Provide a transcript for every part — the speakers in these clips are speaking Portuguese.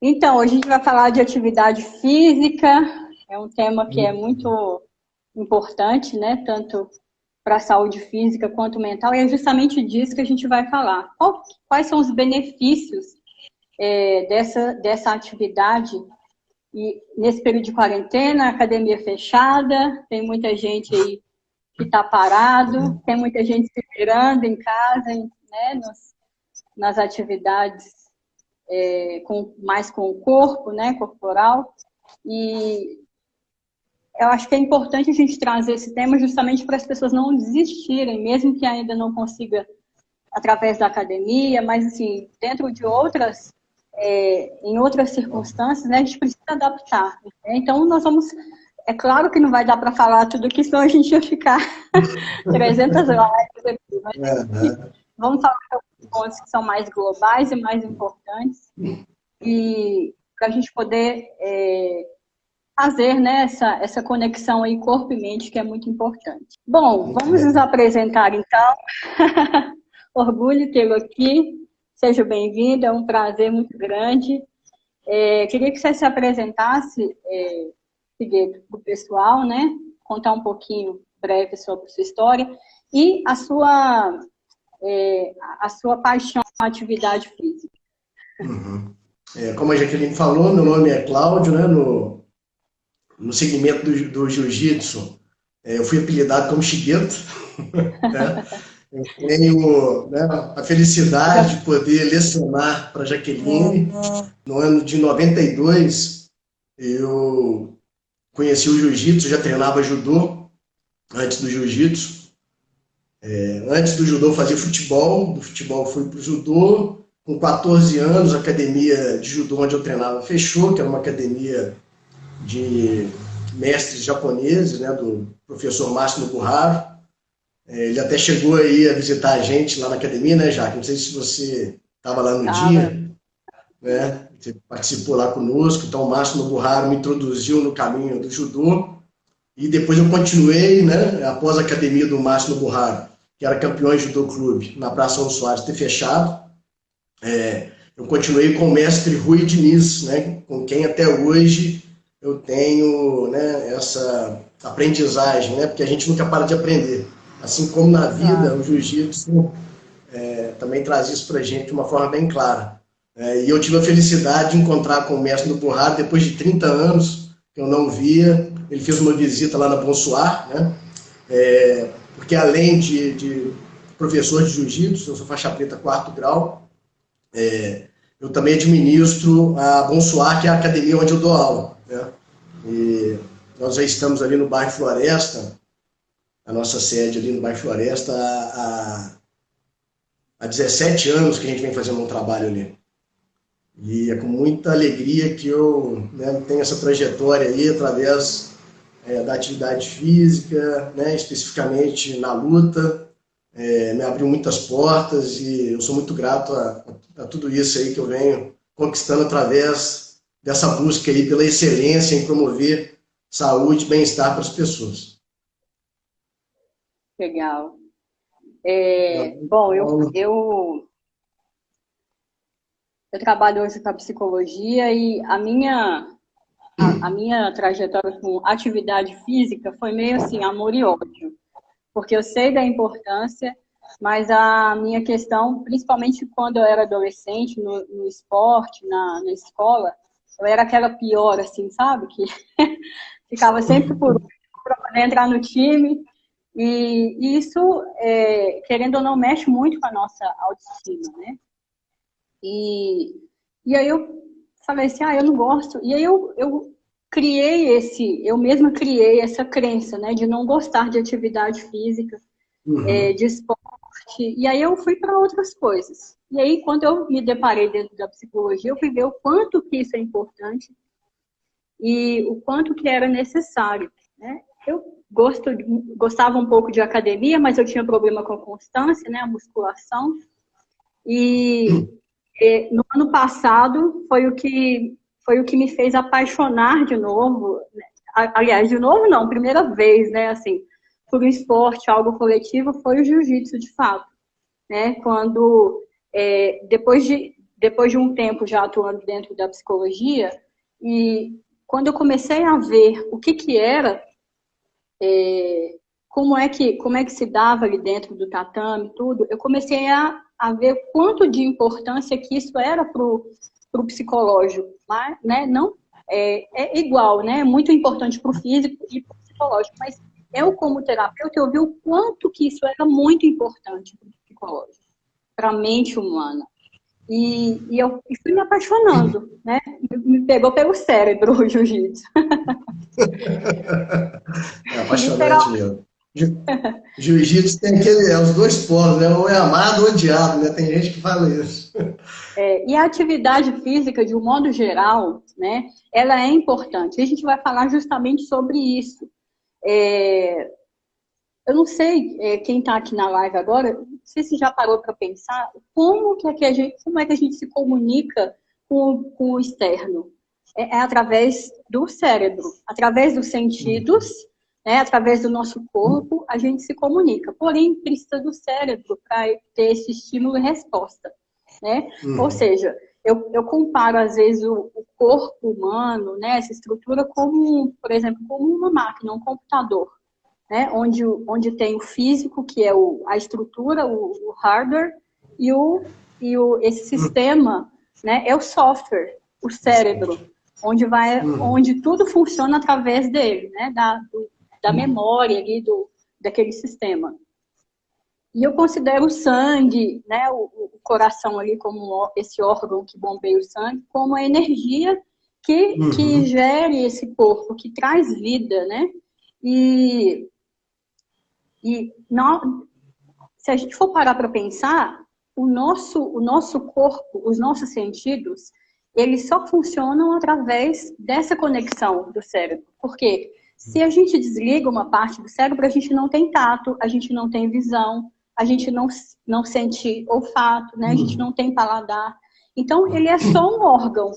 Então, hoje a gente vai falar de atividade física, é um tema que é muito importante, né? Tanto para a saúde física quanto mental, e é justamente disso que a gente vai falar. Quais são os benefícios dessa atividade? E nesse período de quarentena, a academia fechada, tem muita gente aí que está parado, tem muita gente se virando em casa, né? Nas atividades mais com o corpo, né, corporal. E eu acho que é importante a gente trazer esse tema justamente para as pessoas não desistirem, mesmo que ainda não consiga através da academia, mas assim, dentro de em outras circunstâncias, né, a gente precisa adaptar. Né? Então, nós vamos... É claro que não vai dar para falar tudo aqui, senão a gente ia ficar 300 horas aqui, mas vamos falar de pontos que são mais globais e mais importantes, e para a gente poder fazer, né, essa conexão aí corpo e mente, que é muito importante. Bom, vamos nos apresentar então. Orgulho tê-lo aqui. Seja bem-vindo, é um prazer muito grande. Queria que você se apresentasse, Figueiredo, para o pessoal, né? Contar um pouquinho breve sobre a sua história e a sua paixão pela atividade física. Uhum. Como a Jaqueline falou, meu nome é Cláudio, né? No segmento do jiu-jitsu, eu fui apelidado como Chigueto. Né? Eu tenho, né, a felicidade de poder lecionar para a Jaqueline. No ano de 92, eu conheci o jiu-jitsu, já treinava judô antes do jiu-jitsu. Antes do judô fazia futebol, do futebol fui para o judô. Com 14 anos, a academia de judô onde eu treinava fechou, que era uma academia de mestres japoneses, né, do professor Máximo Burraro. Ele até chegou aí a visitar a gente lá na academia, né, Jaque? Não sei se você estava lá no dia, né? Você participou lá conosco. Então, o Máximo Burraro me introduziu no caminho do judô. E depois eu continuei, né, após a academia do Máximo Burraro, que era campeão de judô clube, na Praça São Soares, ter fechado. Eu continuei com o mestre Rui Diniz, né, com quem até hoje eu tenho, né, essa aprendizagem, né, porque a gente nunca para de aprender. Assim como na vida, o jiu-jitsu também traz isso para a gente de uma forma bem clara. E eu tive a felicidade de encontrar com o mestre do Burrado depois de 30 anos que eu não via. Ele fez uma visita lá na Bonsoir, né, porque além de professor de jiu-jitsu, eu sou faixa preta 4º grau, eu também administro a Bonsoir, que é a academia onde eu dou aula. Né? E nós já estamos ali no bairro Floresta, a nossa sede ali no bairro Floresta, há 17 anos que a gente vem fazendo um trabalho ali. E é com muita alegria que eu, né, tenho essa trajetória aí através da atividade física, né, especificamente na luta. Me abriu muitas portas e eu sou muito grato a tudo isso aí que eu venho conquistando através dessa busca aí pela excelência em promover saúde e bem-estar para as pessoas. Legal. Bom, eu trabalho hoje com a psicologia e a minha trajetória com atividade física foi meio assim, amor e ódio. Porque eu sei da importância, mas a minha questão, principalmente quando eu era adolescente, no esporte, na escola, eu era aquela pior, assim, sabe? Que ficava sempre por último para poder entrar no time. E isso, querendo ou não, mexe muito com a nossa autoestima, né? E aí eu falei assim, eu não gosto. E aí eu eu mesma criei essa crença, né, de não gostar de atividade física, de esporte. E aí eu fui para outras coisas. E aí, quando eu me deparei dentro da psicologia, eu fui ver o quanto que isso é importante e o quanto que era necessário, né? Eu gostava um pouco de academia, mas eu tinha problema com a constância, né, a musculação. No ano passado foi o que me fez apaixonar de novo, né? Aliás, de novo não, primeira vez, né, assim, por um esporte, algo coletivo, foi o jiu-jitsu de fato, né, quando depois depois de um tempo já atuando dentro da psicologia, e quando eu comecei a ver o que era, como é que se dava ali dentro do tatame, tudo, eu comecei a ver quanto de importância que isso era para o psicológico, mas, né, não é igual, né, é muito importante para o físico e para o psicológico, mas eu, como terapeuta, eu vi o quanto que isso era muito importante para o psicológico, para a mente humana. E eu fui me apaixonando, né? Me pegou pelo cérebro o jiu-jitsu. É apaixonante mesmo. Jiu-jitsu tem os dois polos, né? Ou é amado ou odiado, né? Tem gente que fala isso. E a atividade física, de um modo geral, né? Ela é importante. A gente vai falar justamente sobre isso. Eu não sei quem está aqui na live agora, não sei se já parou para pensar como é que a gente se comunica com o externo. É através do cérebro, através dos sentidos, né, através do nosso corpo, a gente se comunica. Porém, precisa do cérebro para ter esse estímulo e resposta. Né? Ou seja, eu comparo, às vezes, o corpo humano, né, essa estrutura, como, por exemplo, como uma máquina, um computador. Né, onde tem o físico, que é a estrutura, o hardware, e esse sistema, né, é o software, o cérebro, onde tudo funciona através dele, né, da memória ali, daquele sistema. E eu considero o sangue, né, o coração ali, como esse órgão que bombeia o sangue, como a energia que gere esse corpo, que traz vida, né? E se a gente for parar para pensar, o nosso corpo, os nossos sentidos, eles só funcionam através dessa conexão do cérebro. Porque se a gente desliga uma parte do cérebro, a gente não tem tato, a gente não tem visão, a gente não sente olfato, né? A gente não tem paladar. Então, ele é só um órgão.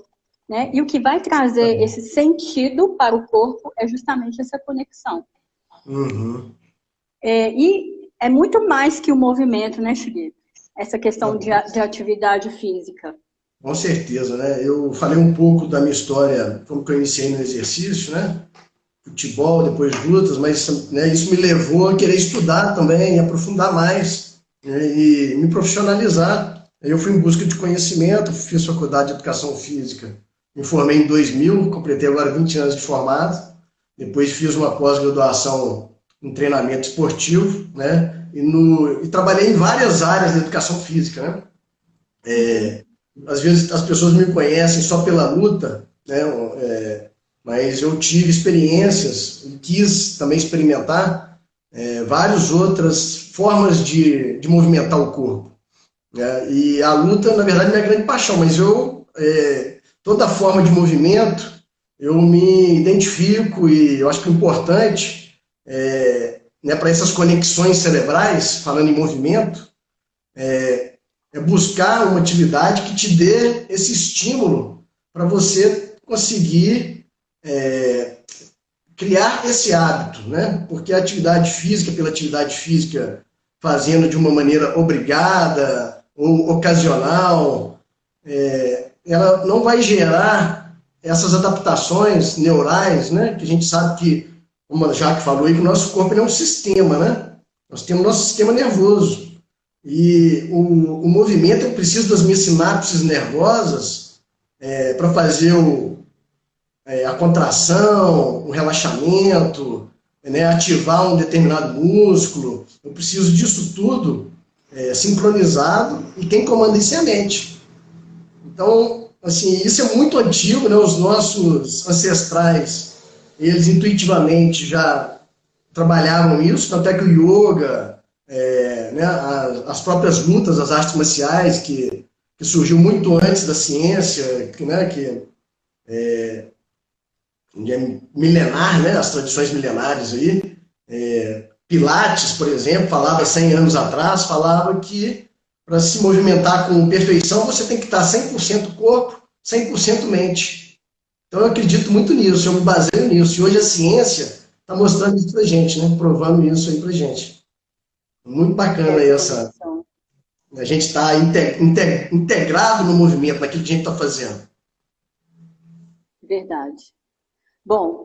Né? E o que vai trazer esse sentido para o corpo é justamente essa conexão. E é muito mais que o movimento, né, Shigeki? Essa questão de atividade física. Com certeza, né? Eu falei um pouco da minha história, como que eu iniciei no exercício, né? Futebol, depois lutas, mas né, isso me levou a querer estudar também, aprofundar mais, né, e me profissionalizar. Eu fui em busca de conhecimento, fiz faculdade de Educação Física, me formei em 2000, completei agora 20 anos de formado, depois fiz uma pós-graduação em treinamento esportivo, né? E trabalhei em várias áreas da educação física, né? Às vezes as pessoas me conhecem só pela luta, né? Mas eu tive experiências e quis também experimentar várias outras formas de movimentar o corpo, né? E a luta, na verdade, é minha grande paixão, mas toda forma de movimento eu me identifico e eu acho que o importante né, para essas conexões cerebrais, falando em movimento, é buscar uma atividade que te dê esse estímulo para você conseguir criar esse hábito, né? Porque a atividade física, pela atividade física, fazendo de uma maneira obrigada ou ocasional, ela não vai gerar essas adaptações neurais, né? Que a gente sabe que, como a Jaque falou aí, que o nosso corpo é um sistema, né? Nós temos o nosso sistema nervoso. E o movimento, eu preciso das minhas sinapses nervosas para fazer a contração, o relaxamento, né? Ativar um determinado músculo. Eu preciso disso tudo sincronizado, e quem comanda isso é a mente. Então, assim, isso é muito antigo, né? Os nossos ancestrais, eles intuitivamente já trabalhavam isso, tanto é que o yoga, né, as próprias lutas, as artes marciais, que surgiu muito antes da ciência, né, que é milenar, né, as tradições milenares aí. Pilates, por exemplo, falava 100 anos atrás, falava que para se movimentar com perfeição, você tem que estar 100% corpo, 100% mente. Então, eu acredito muito nisso, eu me baseio nisso. E hoje a ciência está mostrando isso para a gente, né? Provando isso aí para a gente. Muito bacana aí essa A gente está integrado no movimento, naquilo que a gente está fazendo. Verdade. Bom,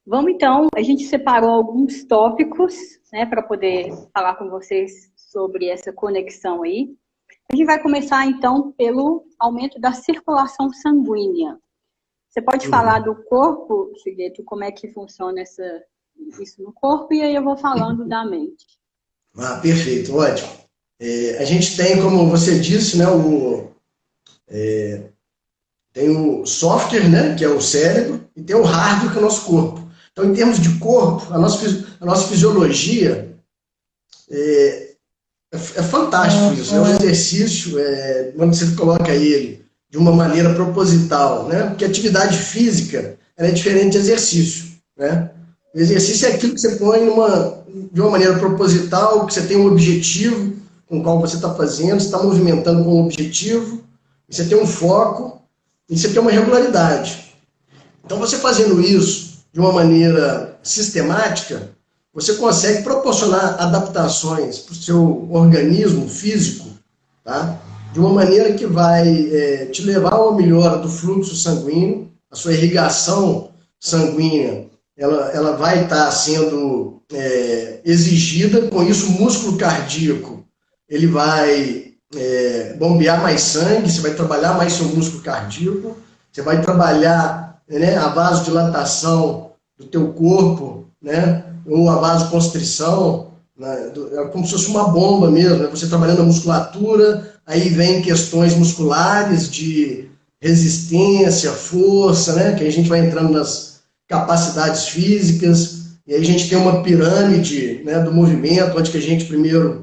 vamos então, a gente separou alguns tópicos, né, para poder falar com vocês sobre essa conexão aí. A gente vai começar então pelo aumento da circulação sanguínea. Você pode falar do corpo, Shigeto, como é que funciona isso no corpo, e aí eu vou falando da mente. Ah, perfeito, ótimo. A gente tem, como você disse, né, tem o software, né, que é o cérebro, e tem o hardware, que é o nosso corpo. Então, em termos de corpo, a nossa fisiologia é fantástico isso, né? O exercício, quando você coloca ele de uma maneira proposital, né? Porque atividade física ela é diferente de exercício, né? O exercício é aquilo que você põe de uma maneira proposital, que você tem um objetivo com o qual você está fazendo, você está movimentando com um objetivo, você tem um foco e você tem uma regularidade. Então, você fazendo isso de uma maneira sistemática, você consegue proporcionar adaptações para o seu organismo físico, tá? De uma maneira que vai te levar a uma melhora do fluxo sanguíneo, a sua irrigação sanguínea, ela vai estar sendo exigida, com isso o músculo cardíaco, ele vai bombear mais sangue, você vai trabalhar mais seu músculo cardíaco, você vai trabalhar, né, a vasodilatação do teu corpo, né, ou a vasoconstrição, né, é como se fosse uma bomba mesmo, né, você trabalhando a musculatura, aí vem questões musculares de resistência, força, né, que aí a gente vai entrando nas capacidades físicas, e aí a gente tem uma pirâmide, né, do movimento, onde que a gente primeiro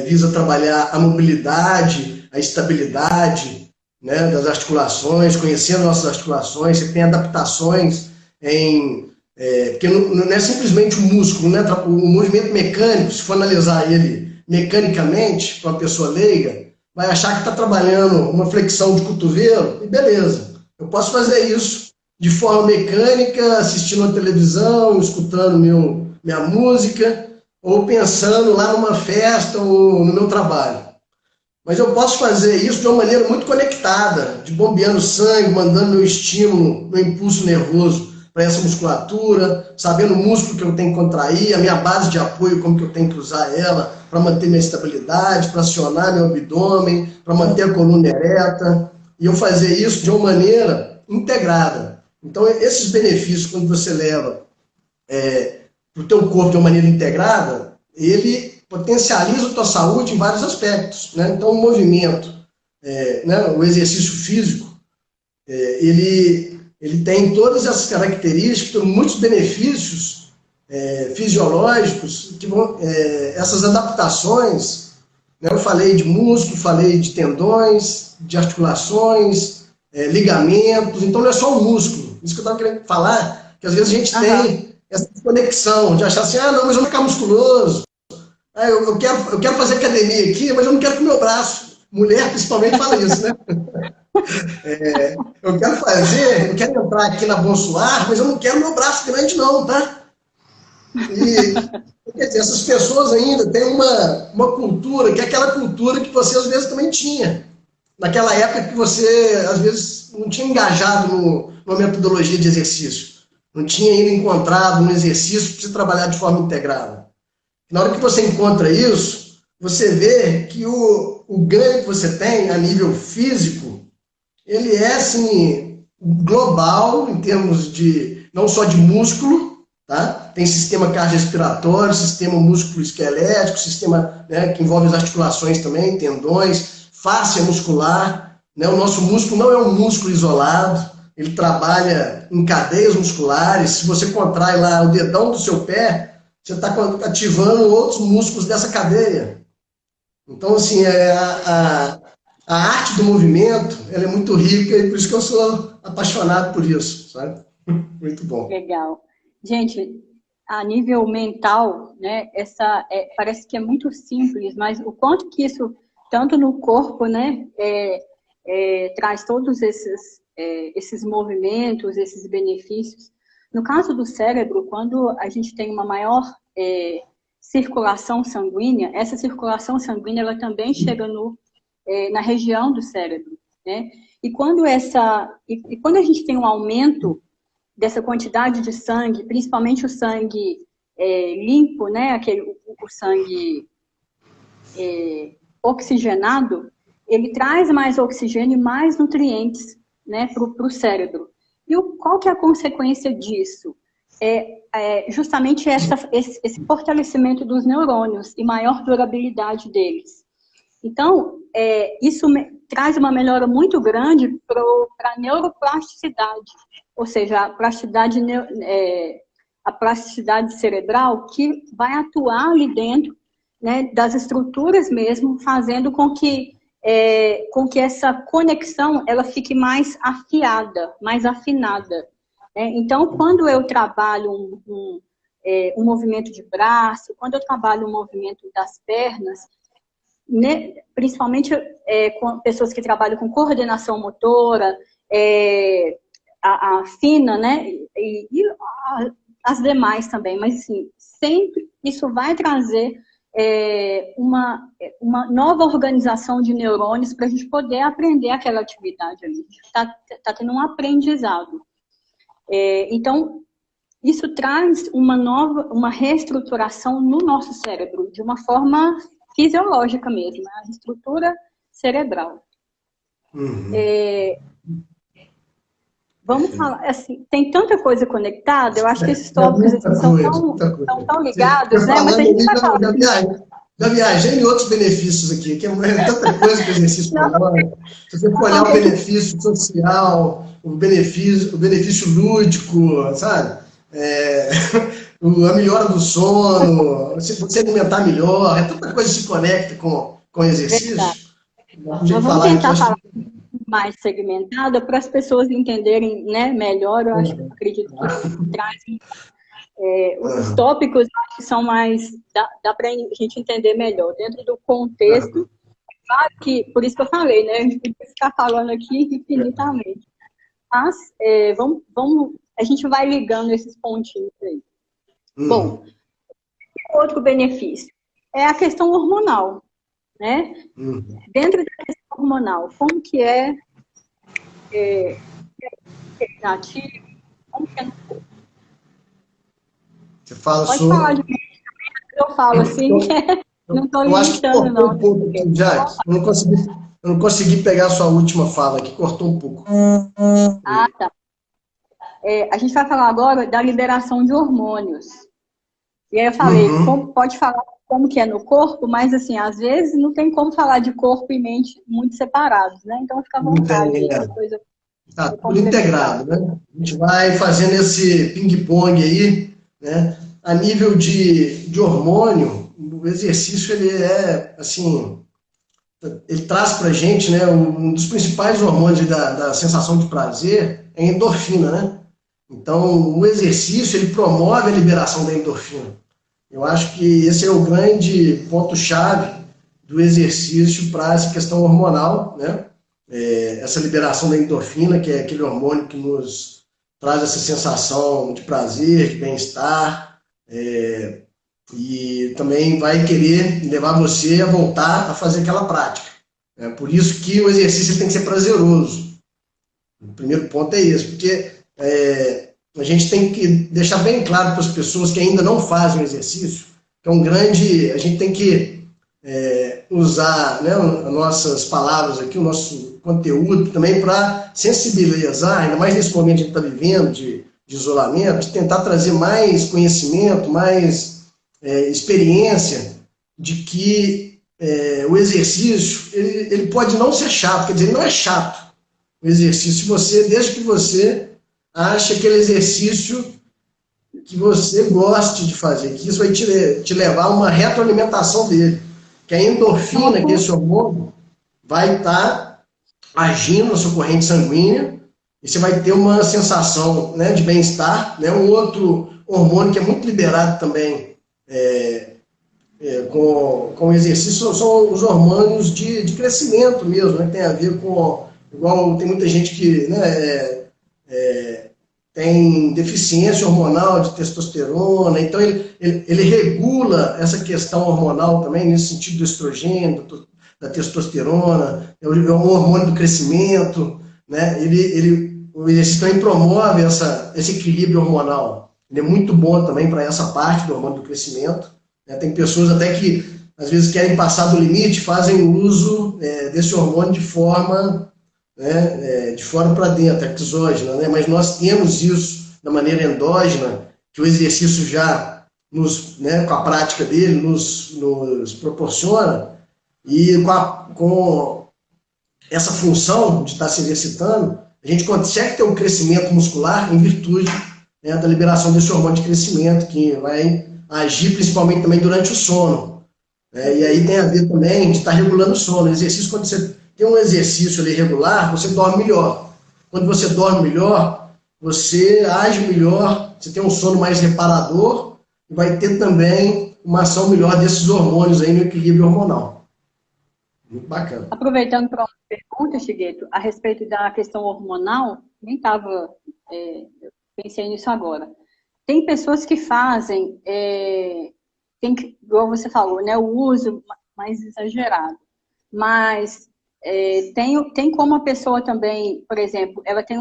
visa trabalhar a mobilidade, a estabilidade, né, das articulações, conhecendo nossas articulações, você tem adaptações porque não é simplesmente o músculo, né? O movimento mecânico, se for analisar ele mecanicamente, para uma pessoa leiga, vai achar que está trabalhando uma flexão de cotovelo, e beleza, eu posso fazer isso de forma mecânica, assistindo a televisão, escutando minha música, ou pensando lá numa festa ou no meu trabalho. Mas eu posso fazer isso de uma maneira muito conectada, de bombeando sangue, mandando meu estímulo, meu impulso nervoso para essa musculatura, sabendo o músculo que eu tenho que contrair, a minha base de apoio, como que eu tenho que usar ela para manter minha estabilidade, para acionar meu abdômen, para manter a coluna ereta, e eu fazer isso de uma maneira integrada. Então, esses benefícios, quando você leva para o teu corpo de uma maneira integrada, ele potencializa a tua saúde em vários aspectos, né? Então, o movimento, né, o exercício físico, ele tem todas essas características, tem muitos benefícios fisiológicos, que vão, essas adaptações, né, eu falei de músculo, falei de tendões, de articulações, ligamentos, então não é só o músculo, isso que eu estava querendo falar, que às vezes a gente tem essa conexão de achar assim, não, mas eu vou ficar musculoso, eu quero fazer academia aqui, mas eu não quero com o meu braço. Mulher, principalmente, fala isso, né? Eu quero entrar aqui na Bonsoir, mas eu não quero meu braço grande não, tá? E, quer dizer, essas pessoas ainda têm uma cultura, que é aquela cultura que você, às vezes, também tinha. Naquela época que você, às vezes, não tinha engajado numa metodologia de exercício. Não tinha ainda encontrado um exercício para você trabalhar de forma integrada. Na hora que você encontra isso, você vê que o ganho que você tem a nível físico, ele é, assim, global, em termos de, não só de músculo, tá? Tem sistema cardiorrespiratório, sistema músculo-esquelético, sistema, né, que envolve as articulações também, tendões, fáscia muscular, né? O nosso músculo não é um músculo isolado, ele trabalha em cadeias musculares. Se você contrai lá o dedão do seu pé, você está ativando outros músculos dessa cadeia. Então, assim, a arte do movimento, ela é muito rica, e por isso que eu sou apaixonado por isso, sabe? Muito bom. Legal. Gente, a nível mental, né, parece que é muito simples, mas o quanto que isso, tanto no corpo, né, traz todos esses movimentos, esses benefícios. No caso do cérebro, quando a gente tem uma maior circulação sanguínea, essa circulação sanguínea ela também chega no na região do cérebro, né? E quando a gente tem um aumento dessa quantidade de sangue, principalmente o sangue limpo, né? O sangue oxigenado, ele traz mais oxigênio e mais nutrientes, né, para o cérebro. E qual que é a consequência disso? Justamente esse fortalecimento dos neurônios e maior durabilidade deles. Então, isso traz uma melhora muito grande para a neuroplasticidade, ou seja, a plasticidade cerebral que vai atuar ali dentro, né, das estruturas mesmo, fazendo com que essa conexão ela fique mais afiada, mais afinada. Então, quando eu trabalho um movimento de braço, quando eu trabalho um movimento das pernas, né, principalmente com pessoas que trabalham com coordenação motora, a fina, né, e as demais também, mas assim, sempre isso vai trazer uma nova organização de neurônios para a gente poder aprender aquela atividade ali. Está tendo um aprendizado. Então, isso traz uma reestruturação no nosso cérebro, de uma forma fisiológica mesmo, a estrutura cerebral. Uhum. Vamos falar, assim, tem tanta coisa conectada, eu acho que esses tópicos são tão ligados, né? Mas a gente vai falar. Já viajei em outros benefícios aqui, que é tanta coisa que o exercício melhora. Se você for olhar o benefício social, o benefício lúdico, sabe? A melhora do sono, você alimentar melhor, tanta coisa que se conecta com o exercício. Nós vamos tentar falar mais segmentada para as pessoas entenderem, né, melhor. Eu acredito que trazem os tópicos que são mais dá para a gente entender melhor dentro do contexto. Claro que por isso que eu falei, né, a gente tem que ficar falando aqui infinitamente. Mas a gente vai ligando esses pontinhos aí. Bom, outro benefício é a questão hormonal, né? Dentro da questão hormonal, como que é ativo, como que é no corpo? Você fala Pode falar de mim, eu falo assim, não estou limitando, não. Um pouco aqui, Jax. Eu não consegui pegar a sua última fala aqui, cortou um pouco. Ah, tá. A gente vai falar agora da liberação de hormônios. E aí eu falei, pode falar como que é no corpo, mas assim, às vezes não tem como falar de corpo e mente muito separados, né? Então fica à vontade. Coisa tá tudo integrado, né? A gente vai fazendo esse ping-pong aí, né? A nível de hormônio, o exercício, ele assim, ele traz pra gente, né, um dos principais hormônios da sensação de prazer é a endorfina, né? Então, o exercício, ele promove a liberação da endorfina. Eu acho que esse é o grande ponto-chave do exercício para essa questão hormonal, né? Essa liberação da endorfina, que é aquele hormônio que nos traz essa sensação de prazer, de bem-estar, e também vai querer levar você a voltar a fazer aquela prática. Por isso que o exercício tem que ser prazeroso. O primeiro ponto é esse, porque a gente tem que deixar bem claro para as pessoas que ainda não fazem o exercício, que a gente tem que usar, né, as nossas palavras aqui, o nosso conteúdo também para sensibilizar, ainda mais nesse momento que a gente está vivendo de isolamento, de tentar trazer mais conhecimento, mais experiência de que o exercício, ele pode não ser chato, quer dizer, ele não é chato. O exercício, desde que você acha aquele exercício que você goste de fazer, que isso vai te levar a uma retroalimentação dele. Que a endorfina, que esse hormônio, vai estar agindo na sua corrente sanguínea e você vai ter uma sensação, né, de bem-estar. Né? Um outro hormônio que é muito liberado também com o exercício são os hormônios de crescimento mesmo, né? Que tem a ver com... Igual tem muita gente que, né, tem deficiência hormonal de testosterona, então ele regula essa questão hormonal também, nesse sentido do estrogênio, da testosterona, é o hormônio do crescimento, né? O exercício também promove esse equilíbrio hormonal. Ele é muito bom também para essa parte do hormônio do crescimento, né? Tem pessoas até que, às vezes, querem passar do limite, fazem uso desse hormônio de forma, né, de fora para dentro, exógena, né? Mas nós temos isso da maneira endógena, que o exercício já, né, com a prática dele, nos proporciona, e com essa função de estar se exercitando, a gente consegue ter um crescimento muscular em virtude, né, da liberação desse hormônio de crescimento, que vai agir principalmente também durante o sono. Né? E aí tem a ver também de estar regulando o sono. O exercício, quando você tem um exercício ali regular, você dorme melhor. Quando você dorme melhor, você age melhor, você tem um sono mais reparador e vai ter também uma ação melhor desses hormônios aí no equilíbrio hormonal. Muito bacana. Aproveitando para uma pergunta, Shigueto, a respeito da questão hormonal, nem estava, pensei nisso agora. Tem pessoas que fazem, igual você falou, né, o uso mais exagerado, mas tem como a pessoa também, por exemplo, ela tem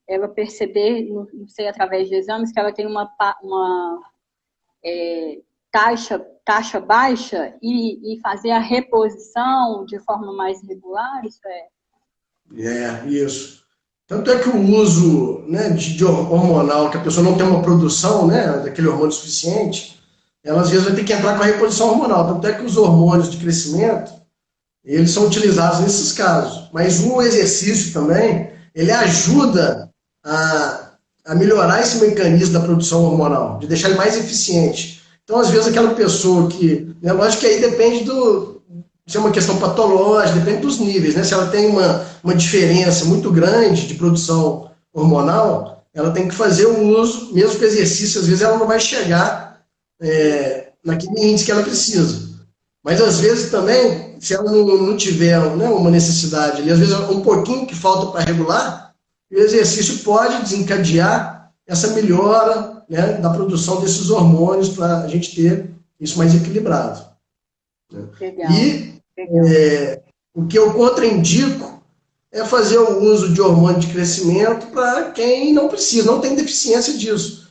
ela perceber, não sei, através de exames, que ela tem uma taxa baixa e fazer a reposição de forma mais regular, isso isso. Tanto é que o uso, né, de hormonal, que a pessoa não tem uma produção, né, daquele hormônio suficiente, ela às vezes vai ter que entrar com a reposição hormonal. Tanto é que os hormônios de crescimento, eles são utilizados nesses casos. Mas o exercício também, ele ajuda a melhorar esse mecanismo da produção hormonal, de deixar ele mais eficiente. Então, às vezes, aquela pessoa que... Né, lógico que aí depende se é uma questão patológica, depende dos níveis, né? Se ela tem uma diferença muito grande de produção hormonal, ela tem que fazer o uso, mesmo que o exercício, às vezes, ela não vai chegar naquele índice que ela precisa. Mas, às vezes, também, se ela não tiver, né, uma necessidade, ali, às vezes, um pouquinho que falta para regular, o exercício pode desencadear essa melhora, né, da produção desses hormônios para a gente ter isso mais equilibrado. Legal. E o que eu contraindico é fazer o uso de hormônio de crescimento para quem não precisa, não tem deficiência disso.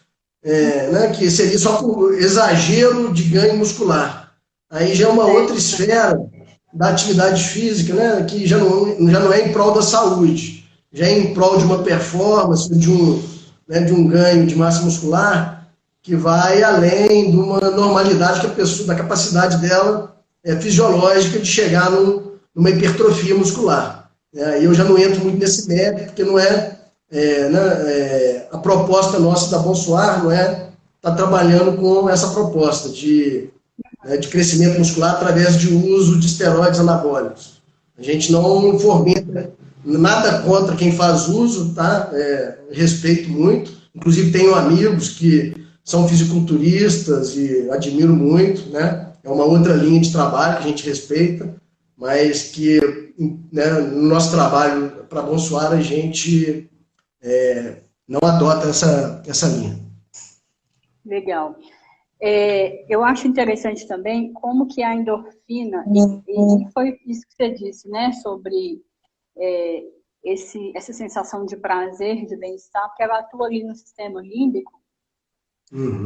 Né, que seria só por exagero de ganho muscular. Aí já é uma outra esfera da atividade física, né, que já não é em prol da saúde, já é em prol de uma performance, de um ganho de massa muscular que vai além de uma normalidade que a pessoa, da capacidade dela fisiológica de chegar numa hipertrofia muscular. Aí eu já não entro muito nesse mérito, porque não a proposta nossa da Bonsoir não é estar trabalhando com essa proposta de crescimento muscular através de uso de esteroides anabólicos. A gente não fomenta nada contra quem faz uso, tá? Respeito muito. Inclusive tenho amigos que são fisiculturistas e admiro muito, né? É uma outra linha de trabalho que a gente respeita, mas que, né, no nosso trabalho para Bonsoir a gente não adota essa linha. Legal. Eu acho interessante também como que a endorfina, e foi isso que você disse, né, sobre essa sensação de prazer, de bem-estar, porque ela atua ali no sistema límbico,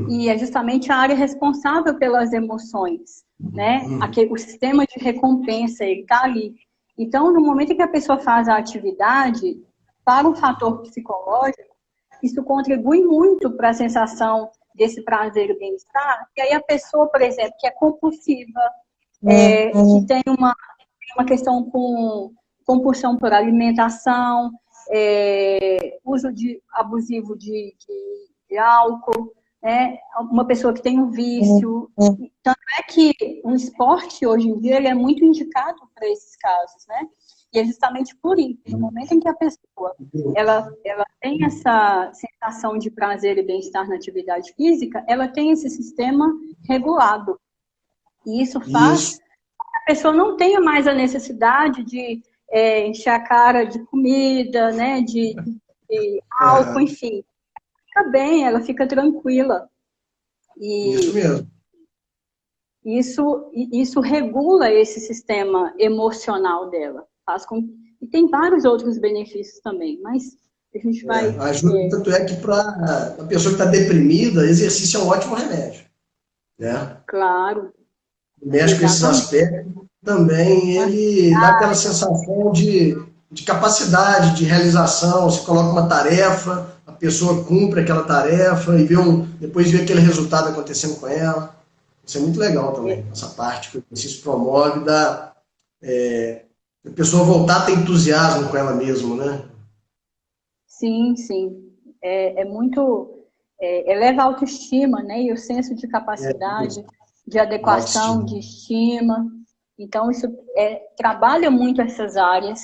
e é justamente a área responsável pelas emoções, né? O sistema de recompensa, ele está ali. Então, no momento em que a pessoa faz a atividade, para o fator psicológico, isso contribui muito para a sensação desse prazer e bem-estar. E aí a pessoa, por exemplo, que é compulsiva, que tem uma questão com compulsão por alimentação, uso abusivo de álcool, né? Uma pessoa que tem um vício. Tanto é que o esporte, hoje em dia, ele é muito indicado para esses casos, né? E é justamente por isso, no momento em que a pessoa ela tem essa sensação de prazer e bem-estar na atividade física, ela tem esse sistema regulado. E isso faz que a pessoa não tenha mais a necessidade de encher a cara de comida, né, de álcool, enfim. Fica bem, ela fica tranquila. Isso mesmo. Isso regula esse sistema emocional dela. E tem vários outros benefícios também, mas a gente vai... Ajuda, tanto é que para a pessoa que está deprimida, exercício é um ótimo remédio. Né? Claro. Mexe com esses aspectos, também ele dá aquela sensação de capacidade, de realização. Você coloca uma tarefa, a pessoa cumpre aquela tarefa e depois vê aquele resultado acontecendo com ela. Isso é muito legal também, essa parte que o exercício promove, a pessoa voltar a ter entusiasmo com ela mesma, né? Sim, sim. Eleva a autoestima, né? E o senso de capacidade, de adequação, de estima. Então, isso trabalha muito essas áreas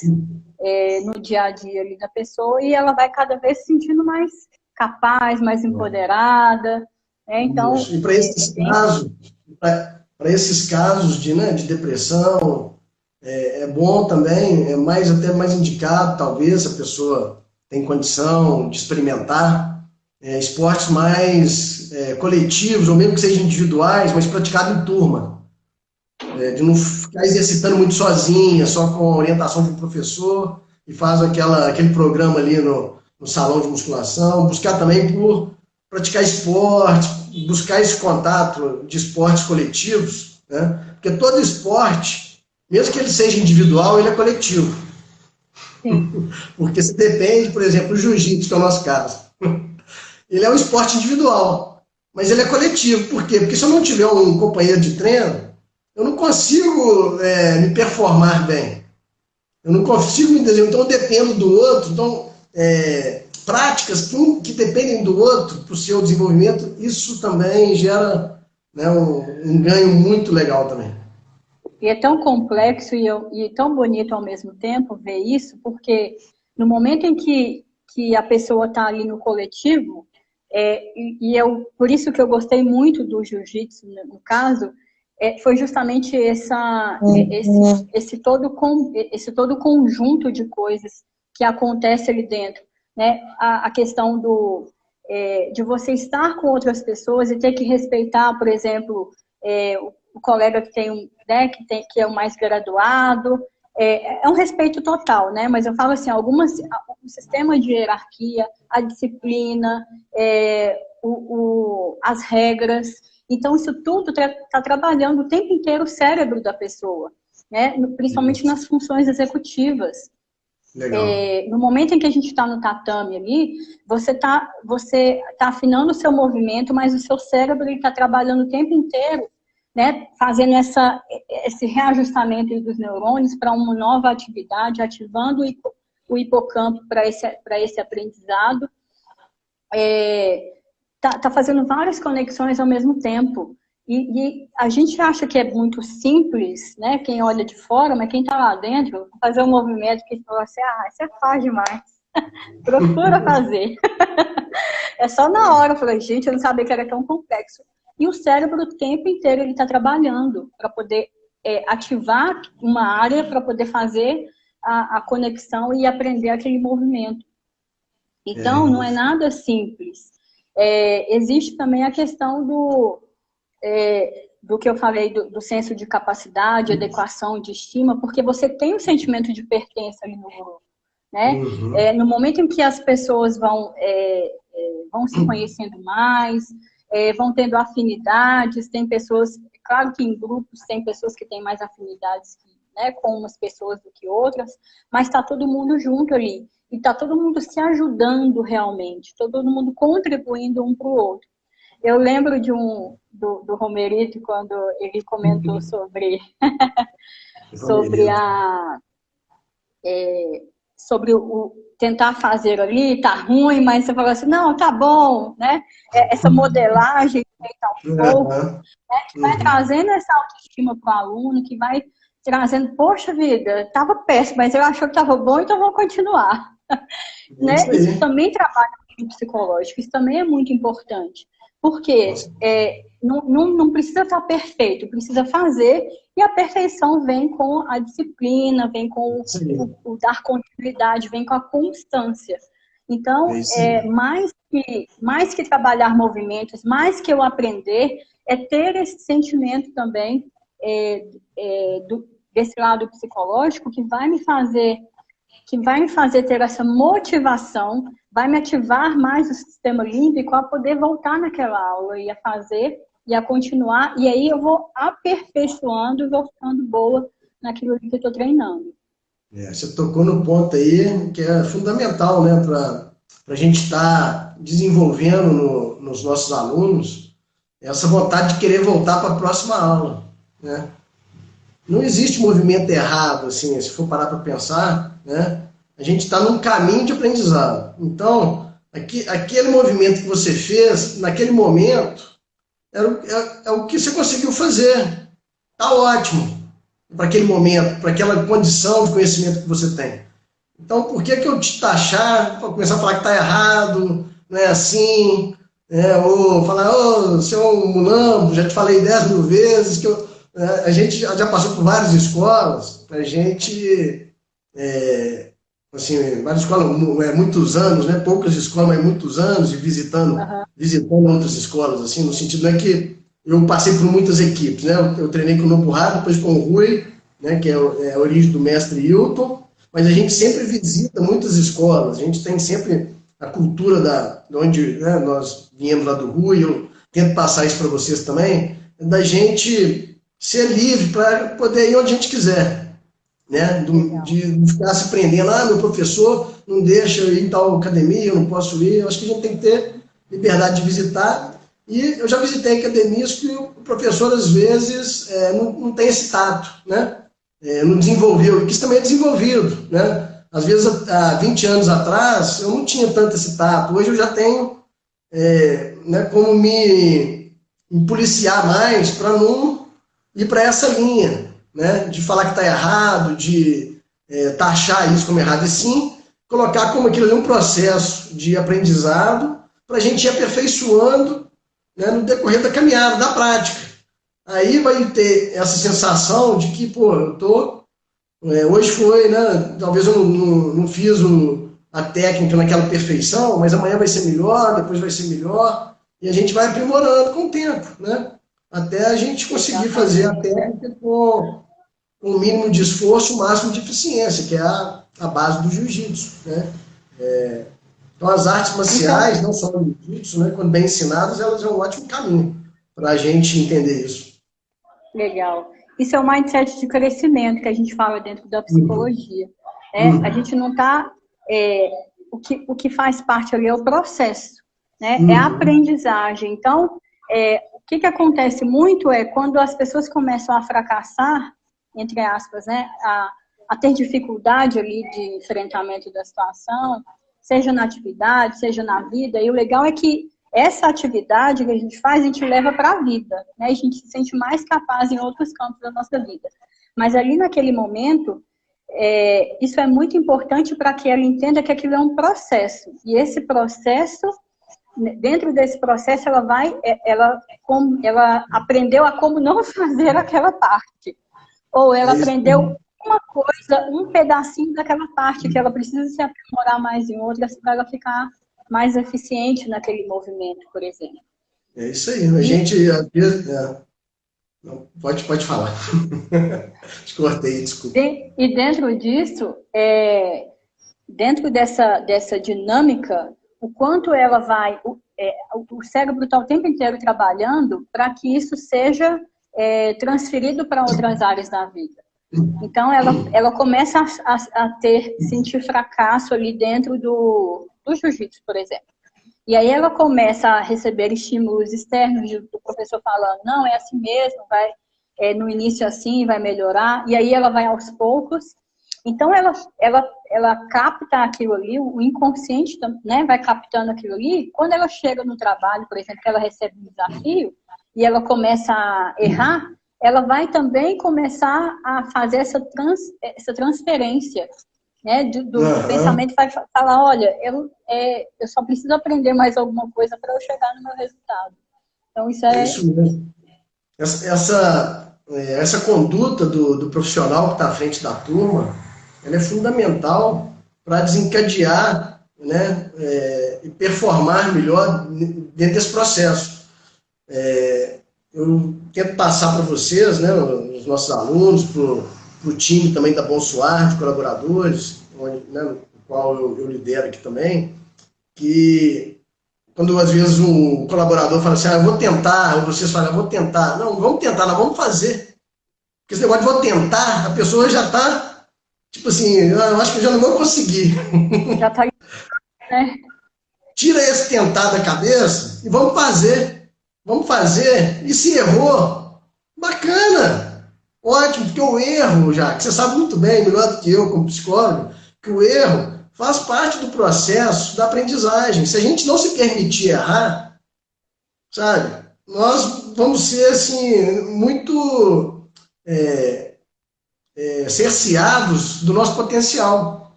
no dia a dia ali da pessoa e ela vai cada vez se sentindo mais capaz, mais empoderada. Né? Então, e para esses casos de depressão, é bom também, até mais indicado, talvez, a pessoa tem condição de experimentar esportes mais coletivos, ou mesmo que sejam individuais, mas praticados em turma. De não ficar exercitando muito sozinha, só com a orientação do professor, e faz aquele programa ali no salão de musculação, buscar também por praticar esporte, buscar esse contato de esportes coletivos, né? Porque todo esporte, mesmo que ele seja individual, ele é coletivo. Sim. Porque se depende, por exemplo, o jiu-jitsu, que é o nosso caso. Ele é um esporte individual, mas ele é coletivo. Por quê? Porque se eu não tiver um companheiro de treino, eu não consigo me performar bem. Eu não consigo me desenvolver. Então, eu dependo do outro. Então, práticas que dependem do outro para o seu desenvolvimento, isso também gera um ganho muito legal também. E é tão complexo e tão bonito ao mesmo tempo ver isso, porque no momento em que a pessoa está ali no coletivo, por isso que eu gostei muito do jiu-jitsu, no caso, foi justamente esse todo conjunto de coisas que acontece ali dentro. Né? A questão de você estar com outras pessoas e ter que respeitar, por exemplo, o colega que é o mais graduado, é um respeito total, né? Mas eu falo assim, o sistema de hierarquia, a disciplina, as regras. Então, isso tudo está trabalhando o tempo inteiro o cérebro da pessoa, né? Principalmente nas funções executivas. No momento em que a gente está no tatame ali, você tá afinando o seu movimento, mas o seu cérebro está trabalhando o tempo inteiro, né, fazendo esse reajustamento dos neurônios para uma nova atividade, ativando o hipocampo para esse aprendizado. Tá fazendo várias conexões ao mesmo tempo. E a gente acha que é muito simples, né? Quem olha de fora, mas quem está lá dentro, fazer um movimento que fala assim, isso é fácil demais. Procura fazer. É só na hora, eu falei, gente, eu não sabia que era tão complexo. E o cérebro o tempo inteiro ele está trabalhando para poder ativar uma área, para poder fazer a conexão e aprender aquele movimento. Então, não é nada simples. Existe também a questão do que eu falei, do senso de capacidade, adequação, de estima, porque você tem um sentimento de pertença ali no grupo. Né? Uhum. No momento em que as pessoas vão se conhecendo mais, vão tendo afinidades, tem pessoas, claro que em grupos tem pessoas que têm mais afinidades com umas pessoas do que outras, mas está todo mundo junto ali. E está todo mundo se ajudando realmente, todo mundo contribuindo um para o outro. Eu lembro do Romerito, quando ele comentou sobre o tentar fazer ali, tá ruim, mas você falou assim, não, tá bom, né? Essa modelagem feita ao fogo, né? Que vai trazendo essa autoestima para o aluno, que vai trazendo, poxa vida, tava péssimo, mas eu achei que tava bom, então vou continuar. Né? Isso também trabalha no psicológico, isso também é muito importante. Porque não precisa estar perfeito, precisa fazer, e a perfeição vem com a disciplina, vem com o dar continuidade, vem com a constância. Então, mais que trabalhar movimentos, mais que eu aprender, é ter esse sentimento também desse lado psicológico que vai me fazer ter essa motivação, vai me ativar mais o sistema límbico a poder voltar naquela aula e a fazer e a continuar, e aí eu vou aperfeiçoando e vou ficando boa naquilo que eu estou treinando. Você tocou no ponto aí que é fundamental, né, para a gente estar desenvolvendo nos nossos alunos essa vontade de querer voltar para a próxima aula, né? Não existe movimento errado, assim, se for parar para pensar, né? A gente está num caminho de aprendizado. Então, aquele movimento que você fez, naquele momento, é o que você conseguiu fazer. Está ótimo para aquele momento, para aquela condição de conhecimento que você tem. Então, por que eu te taxar, começar a falar que está errado, não é assim, ou falar, você é um mulambo, já te falei 10 mil vezes, que a gente já passou por várias escolas, a gente, assim, várias escolas, muitos anos, né, poucas escolas, mas muitos anos, e visitando outras escolas, assim, no sentido, não é que eu passei por muitas equipes, né, eu treinei com o Nobu Rado, depois com o Rui, né, que é a origem do mestre Hilton, mas a gente sempre visita muitas escolas, a gente tem sempre a cultura de onde, né, nós viemos lá do Rui, eu tento passar isso para vocês também, da gente ser livre para poder ir onde a gente quiser, né, de ficar se prendendo, meu professor não deixa eu ir em tal academia, eu não posso ir, eu acho que a gente tem que ter liberdade de visitar, e eu já visitei academias que o professor, às vezes, não tem esse tato, né, não desenvolveu, e que isso também é desenvolvido, né? Às vezes, há 20 anos atrás, eu não tinha tanto esse tato. Hoje eu já tenho né, como me policiar mais para não ir para essa linha, né? De falar que está errado, de taxar isso como errado, e sim colocar como aquilo ali um processo de aprendizado para a gente ir aperfeiçoando, né, no decorrer da caminhada, da prática. Aí vai ter essa sensação de que, eu tô... hoje foi, né? Talvez eu não fiz a técnica naquela perfeição, mas amanhã vai ser melhor, depois vai ser melhor, e a gente vai aprimorando com o tempo, né? Até a gente conseguir fazer a técnica com o mínimo de esforço, o máximo de eficiência, que é a base do jiu-jitsu, né? Então, as artes marciais, não só o jiu-jitsu, né? Quando bem ensinadas, elas é um ótimo caminho para a gente entender isso. Legal. Isso é o mindset de crescimento que a gente fala dentro da psicologia. A gente não está... o que faz parte ali é o processo, né? É a aprendizagem. Então, o que acontece muito é quando as pessoas começam a fracassar, entre aspas, né? A ter dificuldade ali de enfrentamento da situação, seja na atividade, seja na vida, e o legal é que essa atividade que a gente faz, a gente leva para a vida, né? A gente se sente mais capaz em outros campos da nossa vida. Mas ali naquele momento, isso é muito importante para que ela entenda que aquilo é um processo. E esse processo, dentro desse processo, ela aprendeu a como não fazer aquela parte. Ou ela aprendeu uma coisa, um pedacinho daquela parte, que ela precisa se aprimorar mais em outras para ela ficar mais eficiente naquele movimento, por exemplo. É isso aí. A gente... Não, pode falar. Te cortei, desculpa. E dentro disso, dentro dessa dinâmica, o quanto ela vai... o cérebro está o tempo inteiro trabalhando para que isso seja transferido para outras áreas da vida. Então, ela começa a sentir fracasso ali dentro do jiu-jitsu, por exemplo. E aí ela começa a receber estímulos externos do professor falando, não, é assim mesmo, no início assim, vai melhorar. E aí ela vai aos poucos. Então, ela capta aquilo ali, o inconsciente, né, vai captando aquilo ali. Quando ela chega no trabalho, por exemplo, que ela recebe um desafio e ela começa a errar, ela vai também começar a fazer essa transferência, né, do pensamento, vai falar, olha, eu só preciso aprender mais alguma coisa para eu chegar no meu resultado. Então, isso é... Isso mesmo. Essa conduta do profissional que está à frente da turma, ela é fundamental para desencadear né, e performar melhor dentro desse processo. Eu tento passar para vocês, né, os nossos alunos, para o time também da Bom Suar, de colaboradores, onde, né, no qual eu lidero aqui também, que quando às vezes um colaborador fala assim, eu vou tentar, ou vocês falam, eu vou tentar. Não, vamos tentar, nós vamos fazer. Porque esse negócio de vou tentar, a pessoa já está, tipo assim, eu acho que eu já não vou conseguir. Já está, né? Tira esse tentar da cabeça e vamos fazer. Vamos fazer. E se errou, bacana. Ótimo, porque o erro, já, que você sabe muito bem, melhor do que eu como psicólogo, que o erro faz parte do processo da aprendizagem. Se a gente não se permitir errar, sabe, nós vamos ser, assim, muito cerceados do nosso potencial.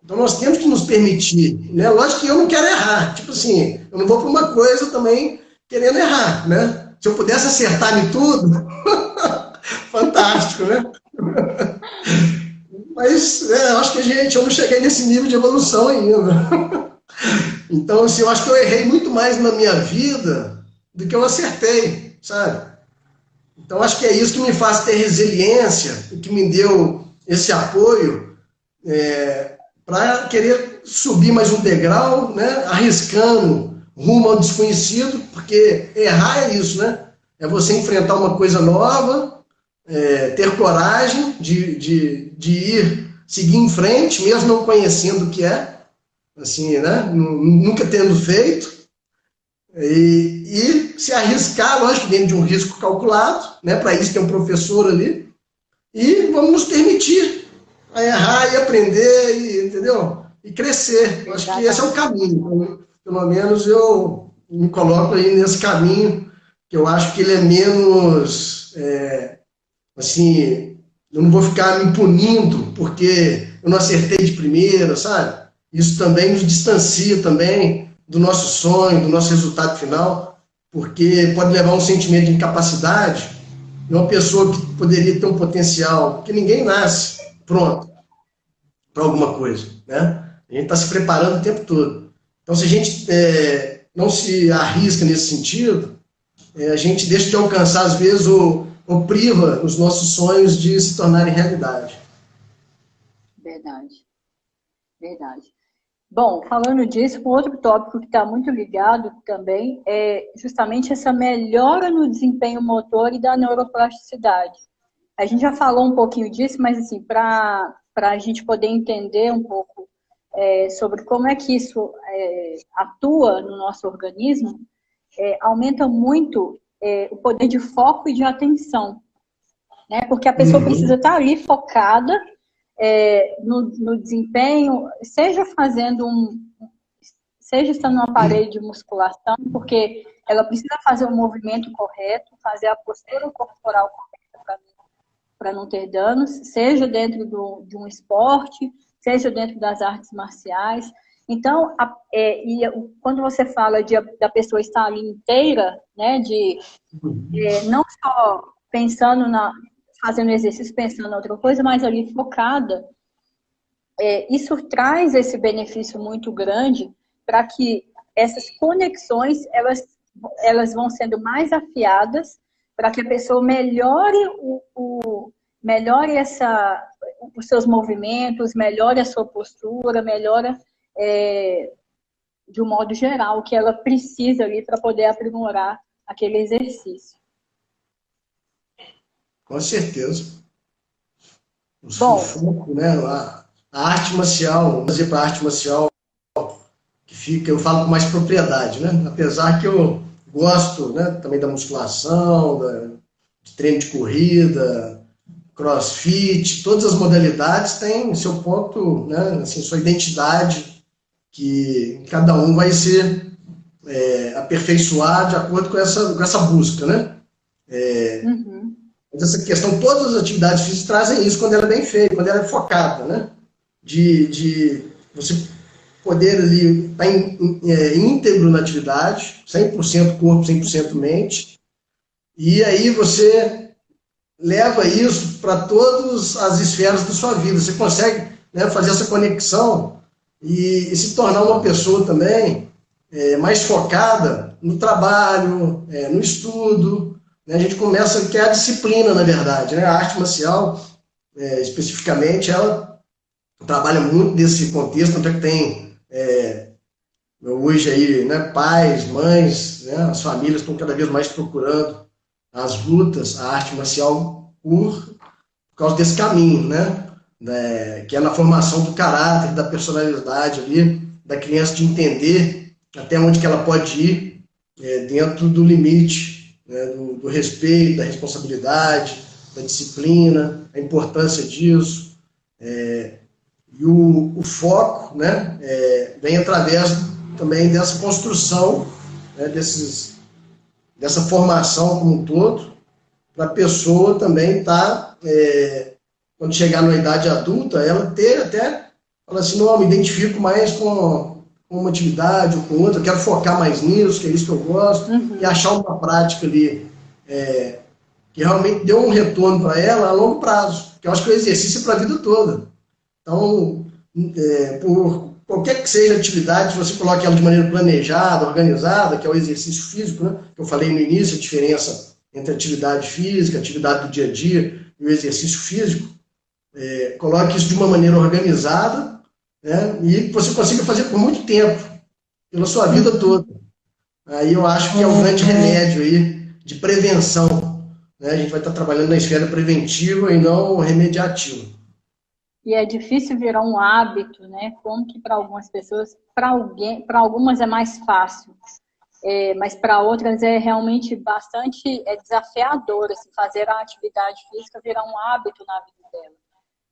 Então nós temos que nos permitir, né? Lógico que eu não quero errar, tipo assim, eu não vou para uma coisa também querendo errar, né? Se eu pudesse acertar em tudo, fantástico, né? Mas eu acho que eu não cheguei nesse nível de evolução ainda. Então, assim, eu acho que eu errei muito mais na minha vida do que eu acertei, sabe? Então, acho que é isso que me faz ter resiliência, e que me deu esse apoio para querer subir mais um degrau, né? Arriscando rumo ao desconhecido, porque errar é isso, né? É você enfrentar uma coisa nova, ter coragem de ir, seguir em frente, mesmo não conhecendo o que é, assim, né? Nunca tendo feito, e se arriscar, lógico, dentro de um risco calculado, né? Para isso tem um professor ali, e vamos nos permitir a errar e aprender, entendeu? E crescer. Eu acho que esse é o caminho. Então, pelo menos eu me coloco aí nesse caminho, que eu acho que ele é menos, assim, eu não vou ficar me punindo porque eu não acertei de primeira, sabe? Isso também nos distancia também do nosso sonho, do nosso resultado final, porque pode levar a um sentimento de incapacidade de uma pessoa que poderia ter um potencial, porque ninguém nasce pronto para alguma coisa, né? A gente está se preparando o tempo todo. Então, se a gente não se arrisca nesse sentido, a gente deixa de alcançar, às vezes, ou priva os nossos sonhos de se tornarem realidade. Verdade, verdade. Bom, falando disso, um outro tópico que está muito ligado também é justamente essa melhora no desempenho motor e da neuroplasticidade. A gente já falou um pouquinho disso, mas assim, para a gente poder entender um pouco sobre como é que isso atua no nosso organismo, aumenta muito o poder de foco e de atenção, né? Porque a pessoa precisa estar ali focada no desempenho, seja estando no aparelho de musculação, porque ela precisa fazer o movimento correto, fazer a postura corporal correta para não ter danos, seja dentro de um esporte, seja dentro das artes marciais. Então, quando você fala da pessoa estar ali inteira, né, não só pensando fazendo exercício, pensando em outra coisa, mas ali focada, isso traz esse benefício muito grande para que essas conexões, elas vão sendo mais afiadas para que a pessoa melhore os seus movimentos, melhore a sua postura, melhore de um modo geral o que ela precisa ali para poder aprimorar aquele exercício. Com certeza. Bom, foco, né? A arte marcial, vamos dizer para a arte marcial, que fica, eu falo com mais propriedade, né? Apesar que eu gosto, né, também da musculação, de treino de corrida, crossfit, todas as modalidades têm seu ponto, né, assim, sua identidade, que cada um vai ser aperfeiçoar de acordo com essa busca, né? Mas essa questão, todas as atividades físicas trazem isso quando ela é bem feita, quando ela é focada, né? De você poder ali estar íntegro na atividade, 100% corpo, 100% mente, e aí você leva isso para todas as esferas da sua vida. Você consegue, né, fazer essa conexão e se tornar uma pessoa também mais focada no trabalho, no estudo, né? A gente começa a criar disciplina, na verdade, né? A arte marcial, especificamente, ela trabalha muito nesse contexto, tanto é que tem hoje aí, né, pais, mães, né, as famílias estão cada vez mais procurando as lutas, a arte marcial por causa desse caminho, né, que é na formação do caráter, da personalidade ali, da criança de entender até onde que ela pode ir dentro do limite, né, do respeito, da responsabilidade, da disciplina, a importância disso. E o foco, né, vem através também dessa construção, né, dessa formação como um todo, para a pessoa também estar, quando chegar na idade adulta, ela ter até, falar assim, não, eu me identifico mais com uma atividade ou com outra, eu quero focar mais nisso, que é isso que eu gosto, e achar uma prática ali que realmente deu um retorno para ela a longo prazo, porque eu acho que o exercício é para a vida toda. Então, por qualquer que seja a atividade, se você coloca ela de maneira planejada, organizada, que é o exercício físico, né? Que eu falei no início, a diferença entre a atividade física, a atividade do dia a dia e o exercício físico, coloque isso de uma maneira organizada, né? E que você consiga fazer por muito tempo, pela sua vida toda. Aí eu acho que é um grande remédio aí de prevenção, né? A gente vai estar trabalhando na esfera preventiva e não remediativa. E é difícil virar um hábito, né? Como que para algumas pessoas, para algumas é mais fácil, mas para outras é realmente bastante desafiador assim, fazer a atividade física virar um hábito na vida dela.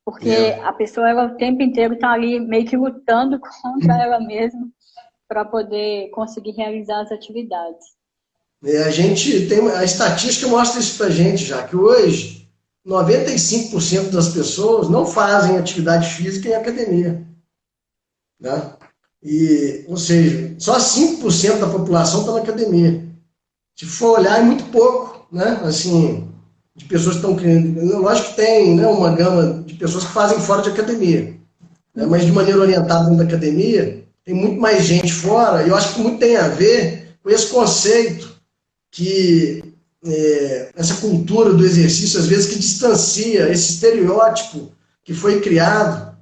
Porque a pessoa ela, o tempo inteiro está ali meio que lutando contra ela mesma para poder conseguir realizar as atividades. A gente tem, a estatística mostra isso para a gente já, que hoje 95% das pessoas não fazem atividade física em academia, né? Ou seja, só 5% da população está na academia. Se for olhar, é muito pouco, né? Assim, de pessoas que estão querendo. Lógico que tem, né, uma gama de pessoas que fazem fora de academia, né? Mas de maneira orientada dentro da academia, tem muito mais gente fora, e eu acho que muito tem a ver com esse conceito que essa cultura do exercício, às vezes, que distancia esse estereótipo que foi criado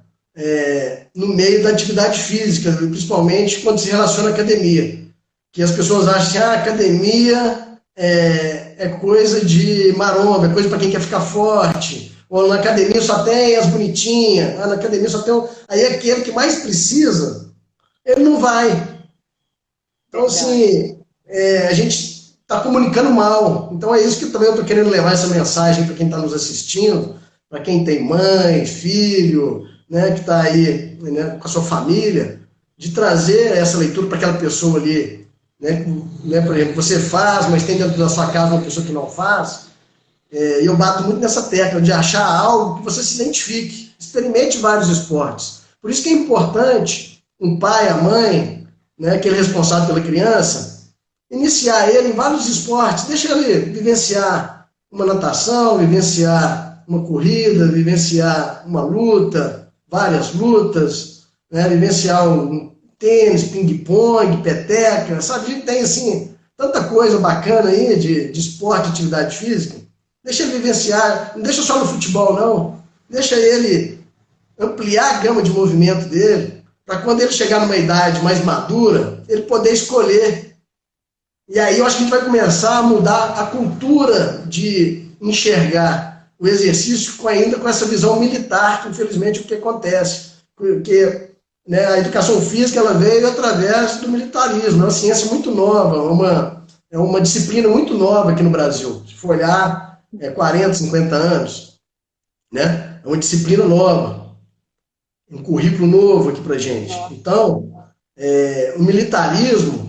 no meio da atividade física, principalmente quando se relaciona à academia. Que as pessoas acham que a academia é coisa de maromba, é coisa para quem quer ficar forte, ou na academia só tem as bonitinhas, na academia só tem... Aí aquele que mais precisa, ele não vai. Então, assim, a gente está comunicando mal. Então é isso que também eu estou querendo levar essa mensagem para quem está nos assistindo, para quem tem mãe, filho, né, que está aí, né, com a sua família, de trazer essa leitura para aquela pessoa ali, né, por exemplo, você faz, mas tem dentro da sua casa uma pessoa que não faz. E eu bato muito nessa tecla de achar algo que você se identifique. Experimente vários esportes. Por isso que é importante um pai, a mãe, né, aquele responsável pela criança, iniciar ele em vários esportes, deixa ele vivenciar uma natação, vivenciar uma corrida, vivenciar uma luta, várias lutas, né? Vivenciar um tênis, ping-pong, peteca, sabe? A gente tem, assim, tanta coisa bacana aí de esporte, atividade física. Deixa ele vivenciar, não deixa só no futebol, não. Deixa ele ampliar a gama de movimento dele, para quando ele chegar numa idade mais madura, ele poder escolher. E aí eu acho que a gente vai começar a mudar a cultura de enxergar o exercício ainda com essa visão militar, que infelizmente é o que acontece. Porque, né, a educação física ela veio através do militarismo, é uma ciência muito nova, é uma disciplina muito nova aqui no Brasil. Se for olhar, 40, 50 anos, né? É uma disciplina nova, um currículo novo aqui pra gente. Então, o militarismo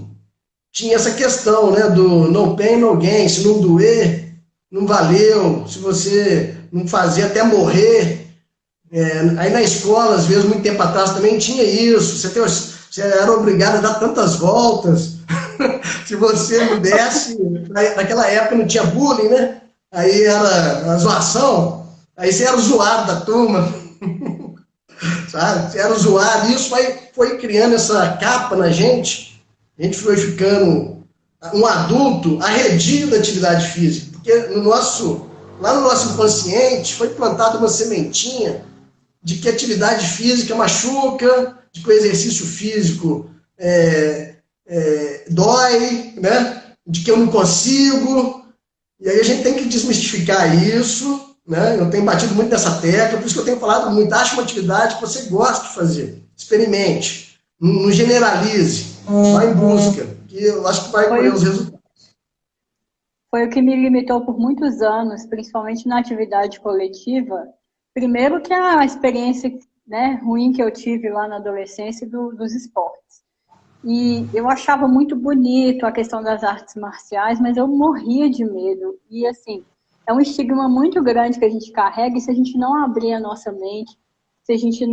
tinha essa questão, né, do no pain, no gain, se não doer, não valeu, se você não fazer até morrer. Aí na escola, às vezes, muito tempo atrás, também tinha isso, você era obrigado a dar tantas voltas, se você não desse, naquela época não tinha bullying, né, aí era a zoação, aí você era o zoado da turma, sabe? Era usuário, isso foi criando essa capa na gente. A gente foi ficando um adulto arredio da atividade física, porque lá no nosso inconsciente foi plantada uma sementinha de que atividade física machuca, de que o exercício físico dói, né? De que eu não consigo. E aí a gente tem que desmistificar isso, né? Eu tenho batido muito nessa tecla, por isso que eu tenho falado muito. Ache uma atividade que você gosta de fazer. Experimente. Não generalize. Vá em busca. Que eu acho que vai colher os resultados. Foi o que me limitou por muitos anos, principalmente na atividade coletiva. Primeiro que a experiência, né, ruim que eu tive lá na adolescência dos esportes. E eu achava muito bonito a questão das artes marciais, mas eu morria de medo. E, assim, é um estigma muito grande que a gente carrega, e se a gente não abrir a nossa mente, se a gente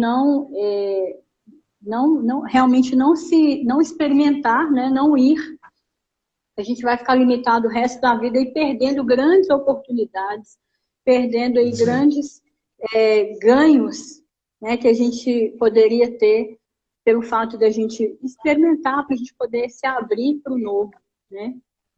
realmente não experimentar, né, não ir, a gente vai ficar limitado o resto da vida e perdendo grandes oportunidades, perdendo aí grandes ganhos, né, que a gente poderia ter pelo fato de a gente experimentar, para a gente poder se abrir para o novo, né?